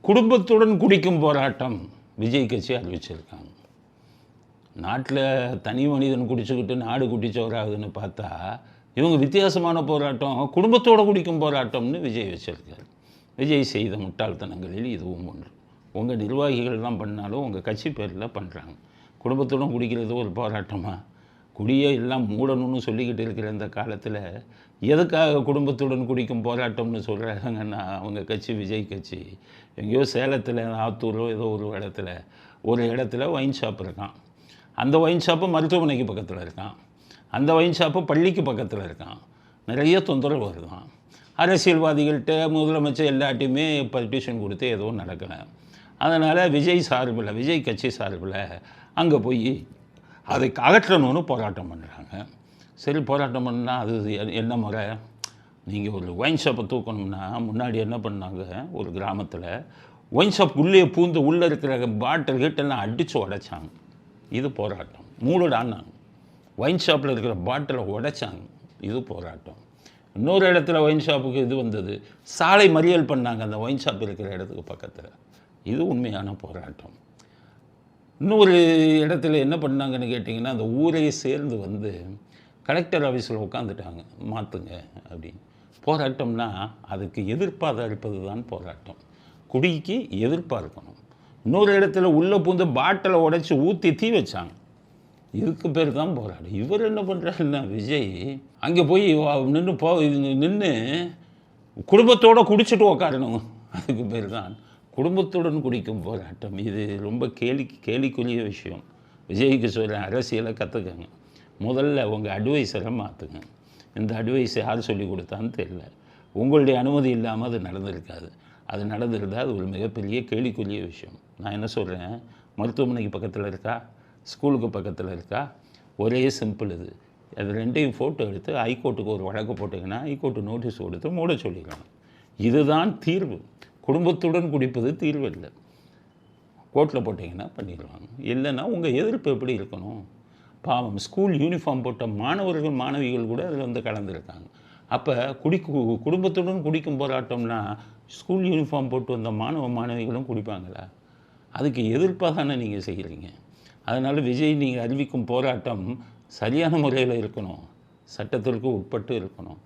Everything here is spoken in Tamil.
குடும்பத்துடன் குடிக்கும் போராட்டம் விஜய் கட்சி அறிவிச்சிருக்காங்க. நாட்டில் தனி மனிதன் குடிச்சுக்கிட்டு நாடு குட்டிச்சவராகுதுன்னு பார்த்தா, இவங்க வித்தியாசமான போராட்டம் குடும்பத்தோடு குடிக்கும் போராட்டம்னு விஜய் வச்சிருக்காரு. விஜய் செய்த முட்டாள்தனங்களில் இதுவும் ஒன்று. உங்கள் நிர்வாகிகள் தான் பண்ணாலும் உங்கள் கட்சி பேரில் பண்ணுறாங்க. குடும்பத்துடன் குடிக்கிறது ஒரு போராட்டமா? குடியே எல்லாம் மூடணும்னு சொல்லிக்கிட்டு இருக்கிற இந்த காலத்தில் எதுக்காக குடும்பத்துடன் குடிக்கும் போராட்டம்னு சொல்கிறாங்கன்னா, அவங்க கட்சி விஜய் கட்சி எங்கேயோ சேலத்தில் ஆத்தூரோ ஏதோ ஒரு இடத்துல ஒயின் ஷாப் இருக்கான். அந்த ஒயின் ஷாப்பு மருத்துவமனைக்கு பக்கத்தில் இருக்கான். அந்த ஒயின் ஷாப்பு பள்ளிக்கு பக்கத்தில் இருக்கான். நிறைய தொந்தரவு வருதான். அரசியல்வாதிகள்கிட்ட முதலமைச்சர் எல்லாட்டையுமே பர்மிஷன் கொடுத்து எதுவும் நடக்கலை. அதனால் விஜய் கட்சி சார்பில் அங்கே போய் அதை அகற்றணும்னு போராட்டம் பண்ணுறாங்க. சரி, போராட்டம் பண்ணால் அது என்ன முறை? நீங்கள் ஒரு ஒயின் ஷாப்பை தூக்கணும்னா முன்னாடி என்ன பண்ணாங்க, ஒரு கிராமத்தில் ஒயின் ஷாப் உள்ளே பூந்து உள்ளே இருக்கிற பாட்டில் கிட்டெல்லாம் அடித்து உடைச்சாங்க. இது போராட்டம். மூடுடான்னாங்க. ஒயின் ஷாப்பில் இருக்கிற பாட்டிலை உடைச்சாங்க. இது போராட்டம். இன்னொரு இடத்துல ஒயின் ஷாப்புக்கு இது வந்தது, சாலை மறியல் பண்ணாங்க அந்த ஒயின் ஷாப் இருக்கிற இடத்துக்கு பக்கத்தில். இது உண்மையான போராட்டம். இன்னொரு இடத்துல என்ன பண்ணாங்கன்னு கேட்டிங்கன்னா, அந்த ஊரையே சேர்ந்து வந்து கலெக்டர் ஆஃபீஸில் உட்காந்துட்டாங்க, மாற்றுங்க அப்படின்னு. போராட்டம்னா அதுக்கு எதிர்ப்பாக இருப்பது தான் போராட்டம். குடிக்கு எதிர்ப்பாக இருக்கணும். இன்னொரு இடத்துல உள்ளே பூந்து பாட்டிலை உடைச்சி ஊற்றி தீ வச்சாங்க. இதுக்கு பேர் தான் போராட்டம். இவர் என்ன பண்ணுறாருன்னா, விஜய் அங்கே போய் நின்று குடும்பத்தோடு குடிச்சிட்டு உக்காரணும். அதுக்கு பேர் தான் குடும்பத்துடன் குடிக்கும் போராட்டம். இது ரொம்ப கேலிக்குரிய விஷயம். விஜய்க்கு சொல்கிறேன், அரசியலை கற்றுக்கங்க. முதல்ல உங்கள் அட்வைஸரை மாற்றுங்க. இந்த அட்வைஸ் யார் சொல்லி கொடுத்தான்னு தெரியல. உங்களுடைய அனுமதி இல்லாமல் அது நடந்திருக்காது. அது நடந்திருந்தால் அது ஒரு மிகப்பெரிய கேலிக்குரிய விஷயம். நான் என்ன சொல்கிறேன், மருத்துவமனைக்கு பக்கத்தில் இருக்கா, ஸ்கூலுக்கு பக்கத்தில் இருக்கா, ஒரே சிம்பிள் இது. அது ரெண்டையும் ஃபோட்டோ எடுத்து ஹைகோர்ட்டுக்கு ஒரு வழக்கு போட்டிங்கன்னா ஹைகோர்ட்டு நோட்டீஸ் கொடுத்து மூட சொல்லிடுறாங்க. இதுதான் தீர்வு. குடும்பத்துடன் குடிப்பது தீர்வு இல்லை. கோர்ட்டில் போட்டிங்கன்னா பண்ணிடுவாங்க. இல்லைன்னா உங்கள் எதிர்ப்பு எப்படி இருக்கணும்? பாவம், ஸ்கூல் யூனிஃபார்ம் போட்ட மாணவிகள் கூட அதில் வந்து கலந்துருக்காங்க. அப்போ குடும்பத்துடன் குடிக்கும் போராட்டம்னா ஸ்கூல் யூனிஃபார்ம் போட்டு வந்த மாணவிகளும் குடிப்பாங்களா? அதுக்கு எதிர்ப்பாக தானே நீங்கள் செய்கிறீங்க. அதனால் விஜய், நீங்கள் அறிவிக்கும் போராட்டம் சரியான முறையில் இருக்கணும், சட்டத்திற்கு உட்பட்டு இருக்கணும்.